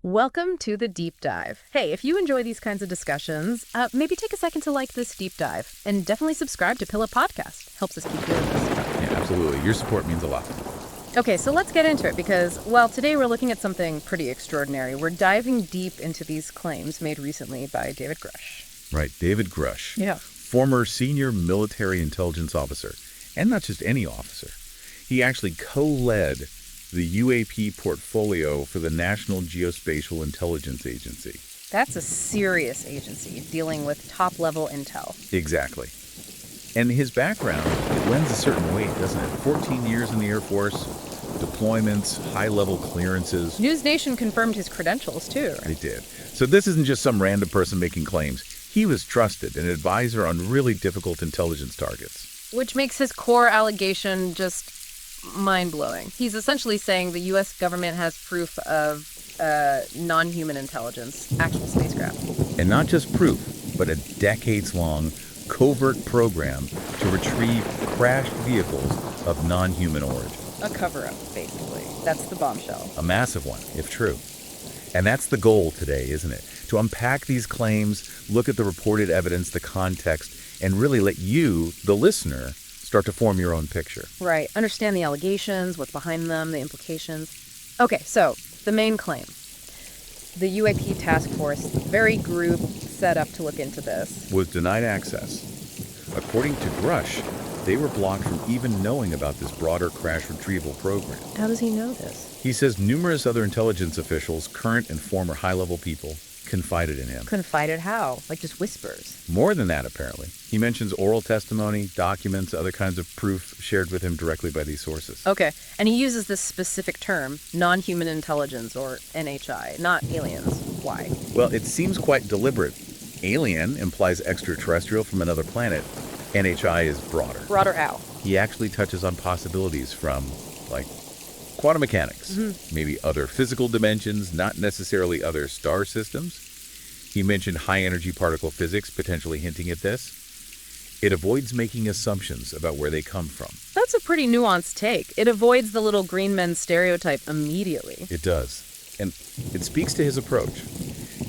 Welcome to the Deep Dive. Hey, if you enjoy these kinds of discussions, maybe take a second to like this deep dive and definitely subscribe to Pillow Podcast. Helps us keep doing this. Yeah, absolutely. Your support means a lot. Okay, so let's get into it because, well, today we're looking at something pretty extraordinary. We're diving deep into these claims made recently by David Grush. Right, David Grush. Yeah. Former senior military intelligence officer, and not just any officer. He actually co-led the UAP portfolio for the National Geospatial Intelligence Agency. That's a serious agency dealing with top-level intel. Exactly. And his background, it lends a certain weight, doesn't it? 14 years in the Air Force, deployments, high-level clearances. News Nation confirmed his credentials, too. They did. So this isn't just some random person making claims. He was trusted, an advisor on really difficult intelligence targets. Which makes his core allegation just mind-blowing. He's essentially saying the U.S. government has proof of non-human intelligence, actual spacecraft. And not just proof, but a decades-long covert program to retrieve crashed vehicles of non-human origin. A cover-up, basically. That's the bombshell. A massive one, if true. And that's the goal today, isn't it? To unpack these claims, look at the reported evidence, the context, and really let you, the listener, start to form your own picture. Right. Understand the allegations, what's behind them, the implications. Okay, so the main claim. The UAP task force, very group set up to look into this, Was denied access. According to Grush, they were blocked from even knowing about this broader crash retrieval program. How does he know this? He says numerous other intelligence officials, current and former high-level people, confided in him. Confided how? Like just whispers. More than that, apparently. He mentions oral testimony, documents, other kinds of proof shared with him directly by these sources. Okay, and he uses this specific term, non-human intelligence, or NHI, not aliens. Why? Well, it seems quite deliberate. Alien implies extraterrestrial from another planet. NHI is broader. Broader how? He actually touches on possibilities from, like, quantum mechanics, maybe other physical dimensions, not necessarily other star systems. He mentioned high-energy particle physics, potentially hinting at this. It avoids making assumptions about where they come from. That's a pretty nuanced take. It avoids the little green men stereotype immediately. It does. And it speaks to his approach.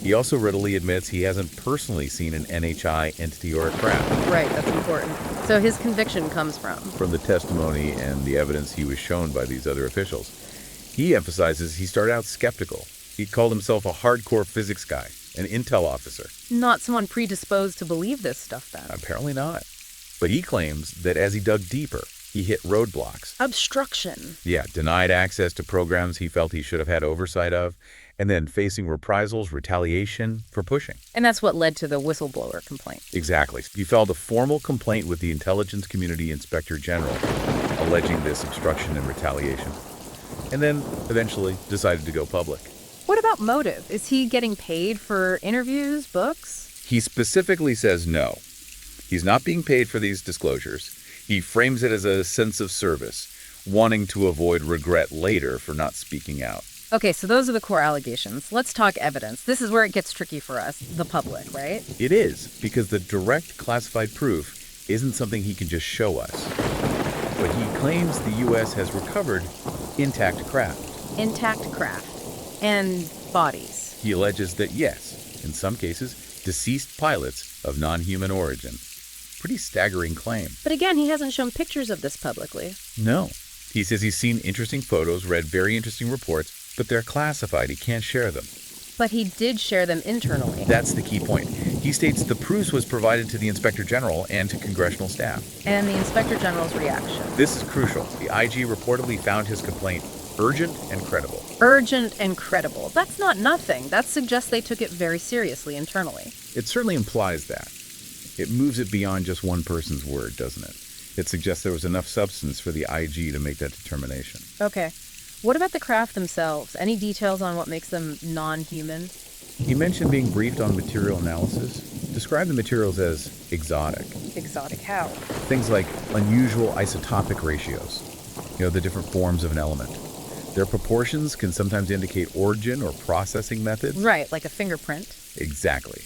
He also readily admits he hasn't personally seen an NHI entity or a craft. Right, that's important. So his conviction comes from the testimony and the evidence he was shown by these other officials. He emphasizes he started out skeptical. He called himself a hardcore physics guy, an intel officer. Not someone predisposed to believe this stuff then. Apparently not. But he claims that as he dug deeper, he hit roadblocks. Obstruction. Yeah, denied access to programs he felt he should have had oversight of, and then facing reprisals, retaliation for pushing. And that's what led to the whistleblower complaint. Exactly. He filed a formal complaint with the Intelligence Community Inspector General, alleging this obstruction and retaliation, and then eventually decided to go public. What about motive? Is he getting paid for interviews, books? He specifically says no. He's not being paid for these disclosures. He frames it as a sense of service, wanting to avoid regret later for not speaking out. Okay, so those are the core allegations. Let's talk evidence. This is where it gets tricky for us, the public, right? It is, because the direct classified proof isn't something he can just show us. But he claims the U.S. has recovered intact craft. Intact craft. And bodies. He alleges that, yes, in some cases, deceased pilots of non-human origin. Pretty staggering claim. But again, he hasn't shown pictures of this publicly. No. He says he's seen interesting photos, read very interesting reports, but they're classified. He can't share them. But he did share them internally. That's the key point. He states the proof was provided to the Inspector General and to congressional staff. And the Inspector General's reaction. This is crucial. The IG reportedly found his complaint urgent and credible. Urgent and credible. That's not nothing. That suggests they took it very seriously internally. It certainly implies that. It moves it beyond just one person's word, doesn't it? It suggests there was enough substance for the IG to make that determination. Okay. What about the craft themselves? Any details on what makes them non-human? He mentioned being briefed on material analysis. Described the materials as exotic. Exotic how? Things like unusual isotopic ratios. The different forms of an element. Their proportions can sometimes indicate origin or processing methods. Right, like a fingerprint. Exactly.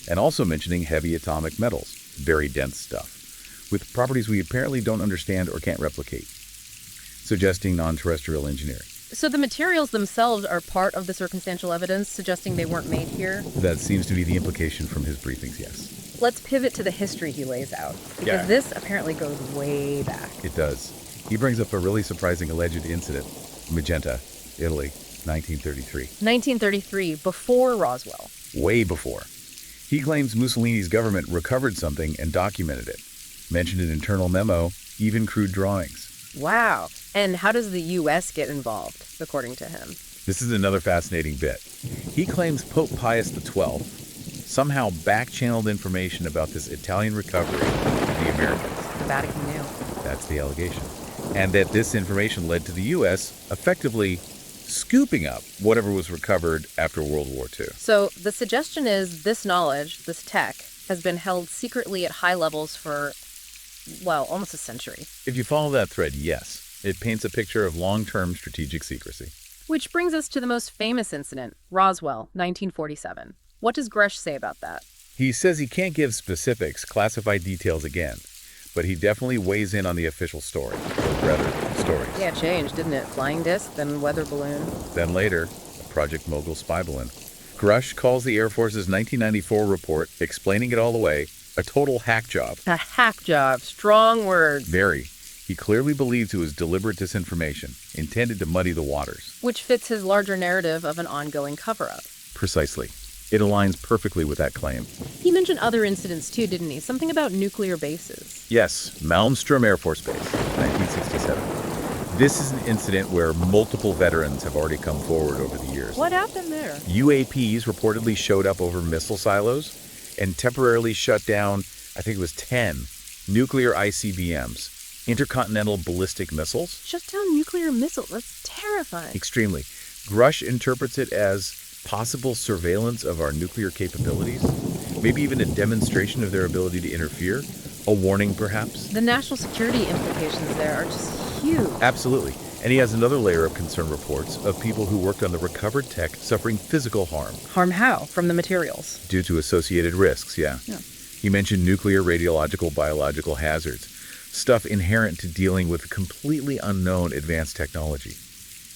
And also mentioning heavy atomic metals, very dense stuff, with properties we apparently don't understand or can't replicate, suggesting non-terrestrial engineering. So the materials themselves are part of the circumstantial evidence suggesting they weren't made here? That seems to be the implication from his briefings, yes. Let's pivot to the history he lays out, because this apparently goes way back. It does. He brings up a really surprising alleged incident. Magenta, Italy, 1933. 1933, before Roswell. Way before. He claims Mussolini's government recovered something and documented it. Mentioned an internal memo, even crude drawings. Wow. And how does the U.S. get involved, according to him? This is another fascinating bit. He claims Pope Pius XII somehow back-channeled information about this Italian recovery to the Americans. The Vatican knew. That's the allegation. And that this information led to the U.S. effectively scooping up whatever was recovered after World War II. So the suggestion is this knowledge, this tech, has been held secretly at high levels for, well, almost a century. If you follow that thread, yes. It paints a picture of long-term strategic secrecy. Which brings us to the most famous incident, Roswell, 1947. What does Grush say about that? He says he can't give specifics, classified details again, but he definitely weighs in on the official story, or rather, stories. Yeah, it changed, didn't it? Flying disc, then weather balloon. Then later, a Project Mogul spy balloon. Grush calls the Air Force's 1994 report, explaining it all away, a total hack job. A hack job. Strong words. Very. He clearly believes it was deliberate disinformation, intended to muddy the waters. Which fits his larger narrative of an ongoing cover-up. Precisely. It aligns perfectly with that claim. He mentioned other incidents too, didn't he? Something about nuclear bases. Yes, Malmstrom Air Force Base, 1967. This is an incident where multiple veterans have already come forward over the years. What happened there? UAPs reportedly showed up over missile silos and temporarily shut down, I think it was 10, nuclear ICBMs. Intercontinental ballistic missiles? Shut down nuclear missiles. That's terrifying. Extremely. Grush interprets it as possible surveillance of our nuclear capabilities, maybe even a demonstration of their ability to interfere, a warning perhaps. The national security implications there are just huge. Absolutely. And he has another layer of concern reports of people who worked on the recovered tech suffering physical harm. Harm how? From the materials? Due to associated risks, yeah. He mentioned nuclear, radiological, biological hazards. Stuff inherent to dealing with completely unknown advanced technology.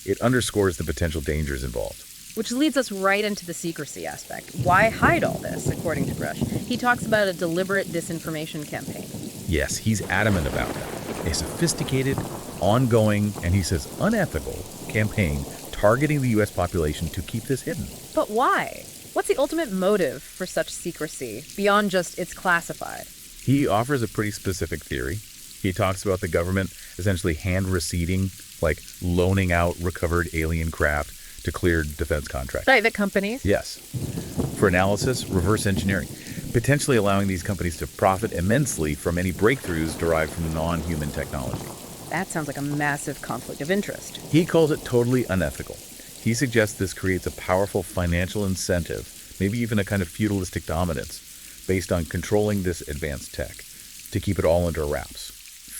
It underscores the potential dangers involved. Which leads us right into the secrecy aspect. Why hide all this, according to Grush? He talks about a deliberate disinformation campaign. Yes, he's adamant about that. A sophisticated, ongoing, and he says unethical campaign targeting the U.S. population to keep this hidden. But why? What's the ultimate motive for such secrecy, beyond just it's classified? He offers a pretty specific theory. He talks about the government essentially hand-receipting, like loaning out recovered alien craft to cleared defense contracts. Private companies? Yes. For analysis, reverse engineering, potentially allowing these companies to profit immensely from any breakthroughs derived from non-human technology. That sounds like a massive conflict of interest. He calls it totally unethical. He suggests this creates a powerful financial incentive, maybe even a kind of feudalistic dominance, based on controlling this advanced tech, to keep it all under wraps.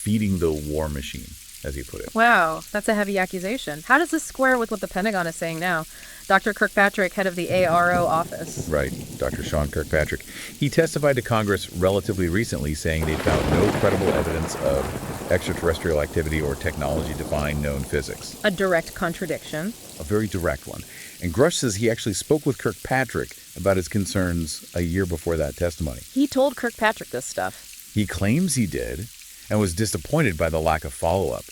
Feeding the war machine, as he put it. Wow, that's a heavy accusation. How does this square with what the Pentagon is saying now? Dr. Kirkpatrick, head of the ARO office. Right, Dr. Sean Kirkpatrick. He testified to Congress relatively recently saying they found no credible evidence of extraterrestrial activity or technology-defying known physics. A direct contradiction. A very direct one. And Grush says he actually spoke with Kirkpatrick about his concerns a year before that testimony. He told Kirkpatrick this stuff. He claims he did, and was disappointed by the lack of follow-up.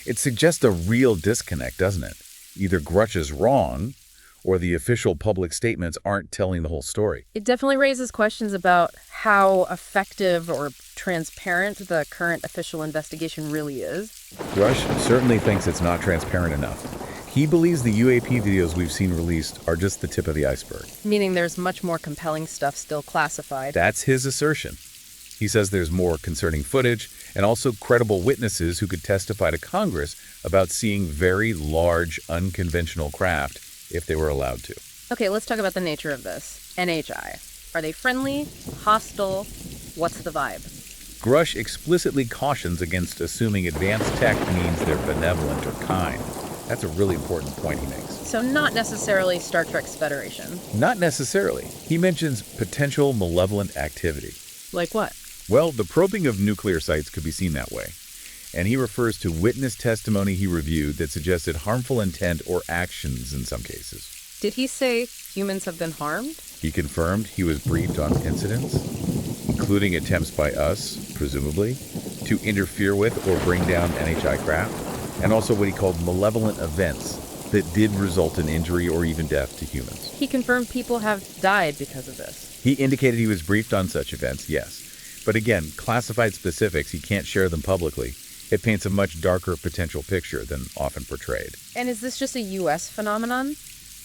It suggests a real disconnect, doesn't it? Either Grush is wrong, or the official public statements aren't telling the whole story. It definitely raises questions about how effective or transparent the current official investigation really is. Grush certainly thinks it's not transparent enough. He believes the UAP videos we've seen released are just the tip of the iceberg. Meaning there's much more compelling stuff still classified. That's his assertion. He says there's more concerning footage and also credible witnesses who could testify to Congress about seeing very large, unconventional craft if they were allowed to. Okay, let's talk about the nature of this. NHI. Are they friendly? Hostile? What's the vibe? Grush explicitly cautions against assuming advanced tech means they're benevolent or kind. That's a really important point he makes. So not necessarily Star Trek's Federation. Not necessarily. He mentions potential malevolent activity. Like what? Well, the probing of nuclear sites could be seen that way. and he refers to witness testimony he reviewed that suggested harmful intent or actions in some cases. Did he say humans have been harmed? He confirmed he was briefed on incidents, including attempts by us, presumably, to interfere with or bring down NHI craft, and also what he called malevolent events that did result in injury or even death to humans. He confirmed people have died because of this. He indicated he was briefed on such events, yes. But again, classified specifics, he can't share them publicly. It paints a much darker potential picture than often portrayed. And is this just a U.S. phenomenon?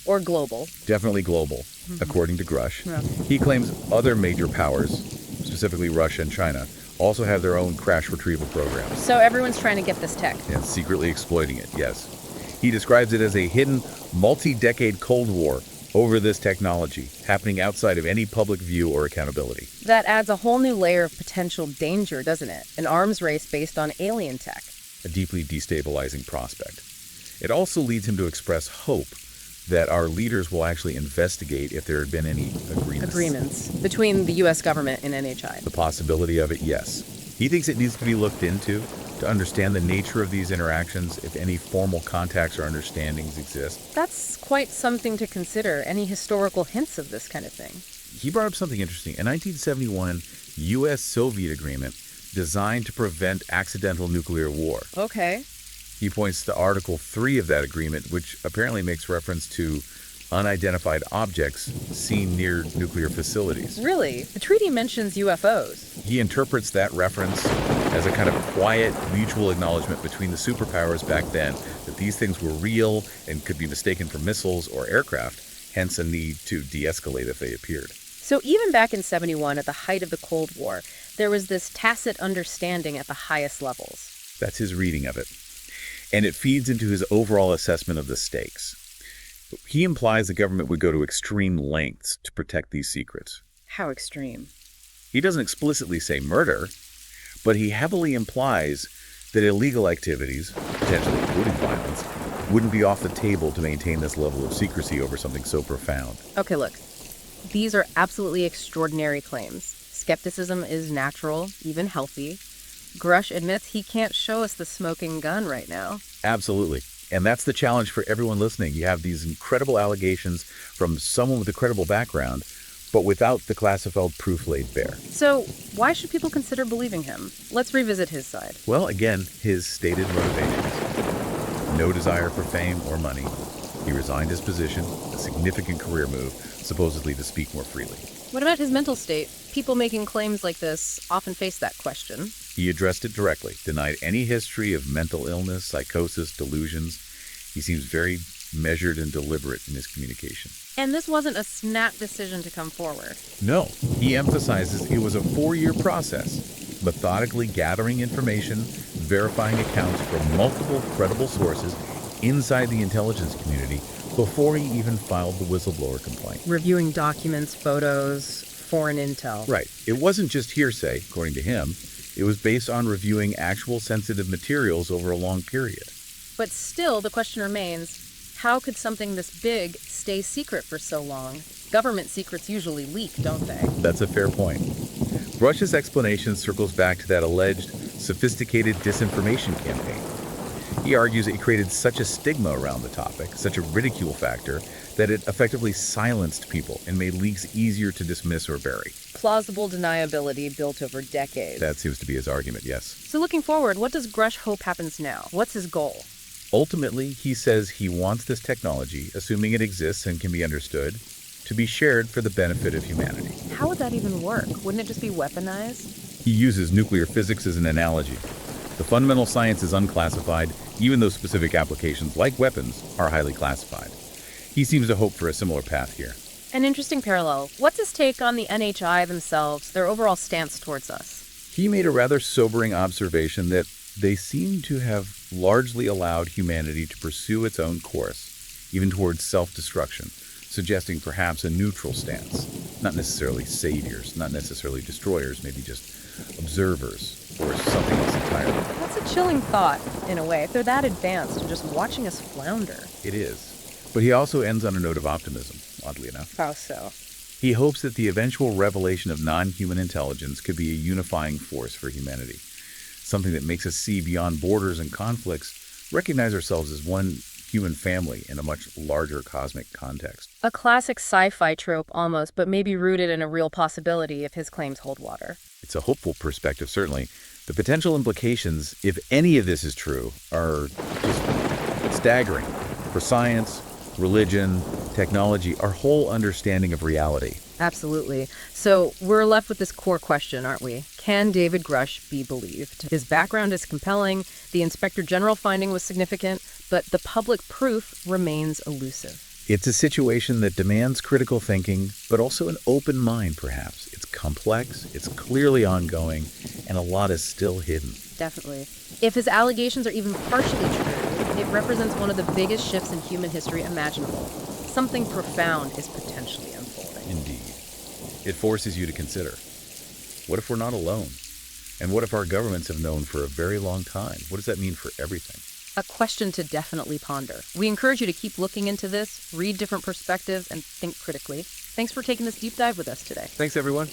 Or global? Definitely global, according to Grush. Yeah. He claims other major powers, specifically Russia and China, also have their own crash retrieval programs. So everyone's trying to get this tech. And secretly exploiting it, yes. He describes it as a hidden, multi-decade Cold War over this technology, happening outside of any public view or accountability. That adds a whole new layer of potential danger, doesn't it? An arms race based on alien tech. A deeply destabilizing prospect. It also leads him to express hope that our leaders will actually investigate if there had been any agreements between the U.S. government and NHI. The possibility of it, yes. He thinks it needs to be looked into to understand the nature of these interactions, if any formal contacts or understandings exist. That's quite something to consider. Any historical hints of this kind of thing? He brought up something interesting. A 1971 U.S.-Soviet agreement designed to prevent accidental nuclear war. Okay. He points to Article 3 of that agreement, which apparently makes reference to unidentified objects seen near nuclear facilities. Really? The treaty mentions UFOs. He interprets that reference as a kind of quiet, mutual acknowledgement between the superpowers back then that these things were real and could be mistaken for missiles or aircraft, hence a need to de-escalate if they appeared. So even back in 71, at the height of the Cold War, there was this tacit understanding at the highest levels. That's his reading of it. And it feeds into his overall assessment of the stakes. He implies the government would go to extreme lengths to protect these secrets. How extreme? He doesn't explicitly say murder, but he heavily implies that illegal activities, potentially including violence, wouldn't be off the table to maintain this level of secrecy over something so profound. Okay, look. These are absolutely extraordinary claims. Skepticism is natural, even healthy. Grush admits he can't show us the smoking gun right now. Absolutely. And that's the challenge for everyone listening. You have these incredible allegations from someone with a credible background, but without the classified proof laid bare. So why should people consider believing him? Let's revisit his side. Well, again, his stated motivations. No desire for fame or money. He resigned his position, a significant career move, supposedly to speak more freely. What about his mental state? People making claims like this often face that question. He addressed it directly, denied any history of mental illness, psychosis, delusions. He seems very measured and deliberate in his communication. And this wasn't a snap decision to come forward. No, he emphasizes it was a 4-year process, methodically gathering information, verifying accounts from multiple credible sources inside the intelligence community before he even filed the whistleblower complaint. Reviewing documents, photos, foreign intel. Right. It wasn't just hearsay, according to him. It was based on reviewing actual sensitive materials over a long period. But still, the question remains, how could something this big stay secret for so long? Government secrets usually leak, don't they? That's a fair point. Grush's explanation circles back to that alleged sophisticated disinformation campaign. He argues it created such a stigma around the topic, such a ridicule factor, that it effectively silenced people and made leaks easier to dismiss or bury. Plausible deniability built over decades. That seems to be his argument, yes. So looking forward, what does Grush hope happens now? What's his goal? Ultimately, he says he wants this technology, assuming it exists and can be understood, to be shared for the benefit of humanity. How would that even work? Wouldn't it just be weaponized? He uses nuclear physics as an analogy. The fundamental science is unclassified, even though specific applications, like weapons, are highly classified. He seems to hope for a similar path here. An interesting parallel. What's his take on the NHI themselves, their overall stance towards us? He made a rather sobering observation that they seem to have largely allowed humanity to pursue its own course, even towards self-destruction, suggesting perhaps a neutral stance. Not necessarily saviors, not necessarily destroyers, maybe just observers, or something else entirely. That's a chilling thought, in a way. If they're that advanced and just watching us flounder. It is. But he also ends on a note of optimism, oddly enough. How so? He hopes that the eventual revelation of non-human intelligence could be a unifying force for humanity. something that makes us see beyond borders and conflicts, recognize ourselves as one human family in a much larger cosmic context. A classic sci-fi trope almost, but maybe rooted in a real possibility if his claims hold water. It's a hopeful perspective, certainly. The potential implications, if any of this is true, are just staggering for science, religion, technology, our whole understanding of reality. Absolutely. So we're left with this core question, aren't we? Can David Grush be believed? His background is compelling, the Inspector General finding was significant, but the public proof remains elusive. It's a situation that demands critical thinking, but also an open mind, perhaps. It's complex, it's clearly ongoing, and a lot is still hidden. Definitely. If his allegations are even partially true, it represents one of the biggest shifts in human history imaginable. Something profound is potentially unfolding. Indeed. It forces you to consider, what if we're not alone? And what if our governments have known for a very long time? What does that mean for everything? A question to definitely ponder. We encourage you to keep looking into this, read different perspectives, and think critically. Thanks for taking this deep dive with us today. Thanks, everyone.